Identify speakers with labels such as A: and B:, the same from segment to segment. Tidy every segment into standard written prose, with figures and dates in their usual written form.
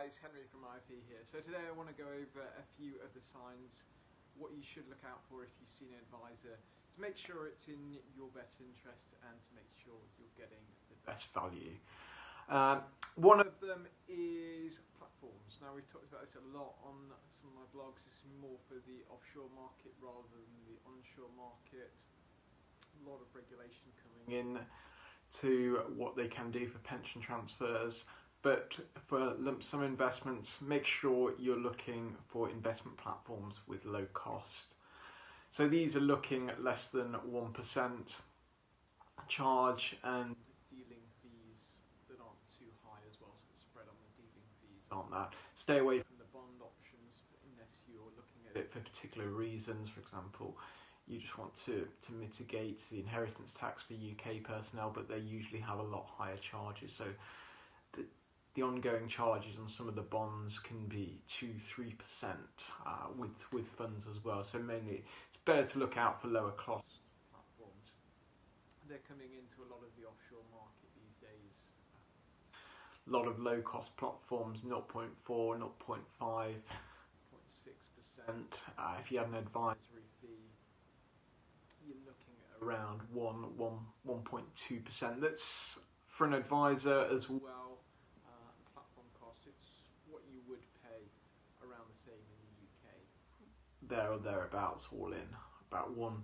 A: guys, Henry from IFE here. So today I want to go over a few of the signs, what you should look out for if you see an advisor, to make sure it's in your best interest and to make sure you're getting the best value. One of them is platforms. Now we've talked about this a lot on some of my blogs. This is more for the offshore market rather than the onshore market. A lot of regulation coming in to what they can do for pension transfers. But for lump sum investments, make sure you're looking for investment platforms with low cost. So these are looking at less than 1% charge and dealing fees that aren't too high as well, so the spread on the dealing fees aren't that. Stay away from the bond options unless you're looking at it for particular reasons. For example, you just want to mitigate the inheritance tax for UK personnel, but they usually have a lot higher charges. So the ongoing charges on some of the bonds can be 2-3% with funds as well. So mainly it's better to look out for lower cost platforms. They're coming into a lot of the offshore market these days. A lot of low cost platforms, 0.4, 0.5, 0.6%. If you have an advisory fee, you're looking at around 1.2%. That's for an advisor as well. There or thereabouts, all in about 1.2%.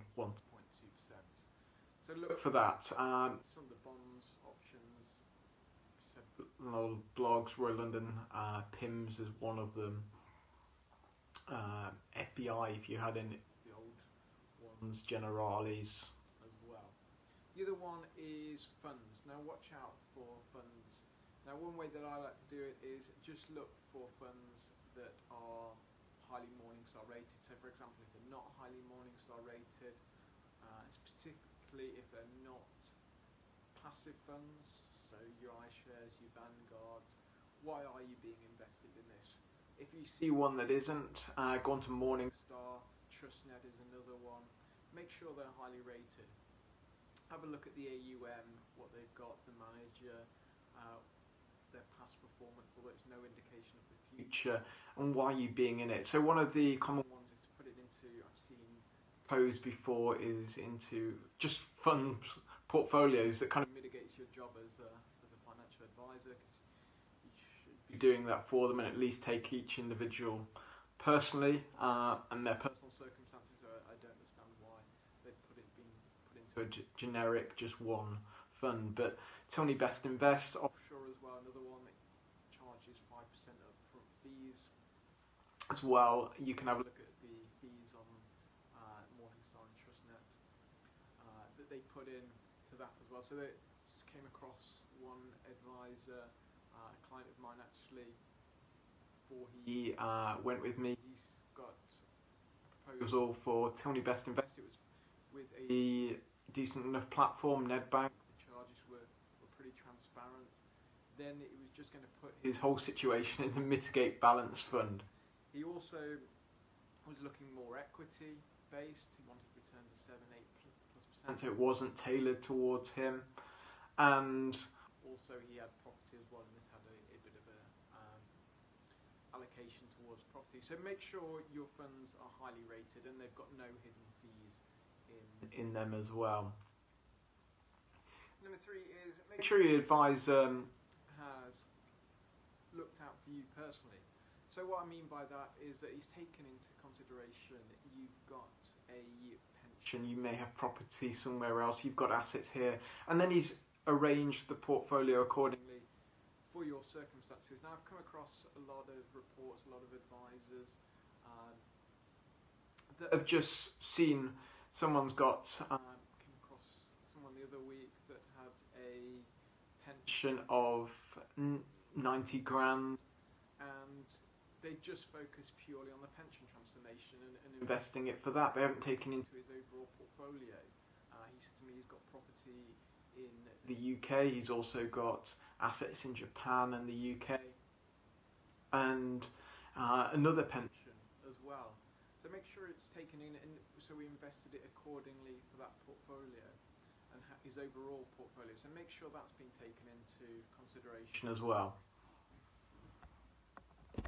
A: So look for that. Some of the bonds options, a lot of blogs, Royal London PIMS is one of them. FBI, if you had any of the old ones, Generali's as well. The other one is funds. Now watch out for funds. Now one way that I like to do it is just look for funds that are highly Morningstar rated. So for example, if they're not highly Morningstar rated, specifically if they're not passive funds, so your iShares, your Vanguard, why are you being invested in this? If you see one that isn't, go on to Morningstar. Trustnet is another one. Make sure they're highly rated. Have a look at the AUM, what they've got, the manager, their past performance, although it's no indication of the future, and why you being in it. So one of the common ones is to put it into, I've seen posed before, is into just fund portfolios that kind of mitigates your job as a financial advisor, because you should be doing that for them and at least take each individual personally and their personal circumstances. So I don't understand why they've been put into a generic just one fund. But Tony Best Invest offshore as well, another one that charges 5% upfront fees as well. You can have a look at the fees on Morningstar and Trustnet that they put in to that as well. So they just came across one advisor, a client of mine actually, before he went with me. He's got a proposal for Tony Best Invest. It was with a decent enough platform, Nedbank. Transparent. Then it was just going to put his whole situation in the mitigate balance fund. He also was looking more equity based. He wanted returns of 7-8+%, so it wasn't tailored towards him. And also he had property as well, and this had a bit of a allocation towards property. So make sure your funds are highly rated and they've got no hidden fees in them as well. Number 3 is make sure your advisor has looked out for you personally. So what I mean by that is that he's taken into consideration that you've got a pension, you may have property somewhere else, you've got assets here, and then he's arranged the portfolio accordingly for your circumstances. Now I've come across a lot of reports, a lot of advisors that have just seen someone's got the other week that had a pension of 90 grand, and they just focused purely on the pension transformation and investing it for that. They haven't taken into his overall portfolio. He said to me he's got property in the UK, he's also got assets in Japan and the UK, and another pension as well. So make sure it's taken in, and so we invested it accordingly for that portfolio and his overall portfolio. So make sure that's been taken into consideration as well.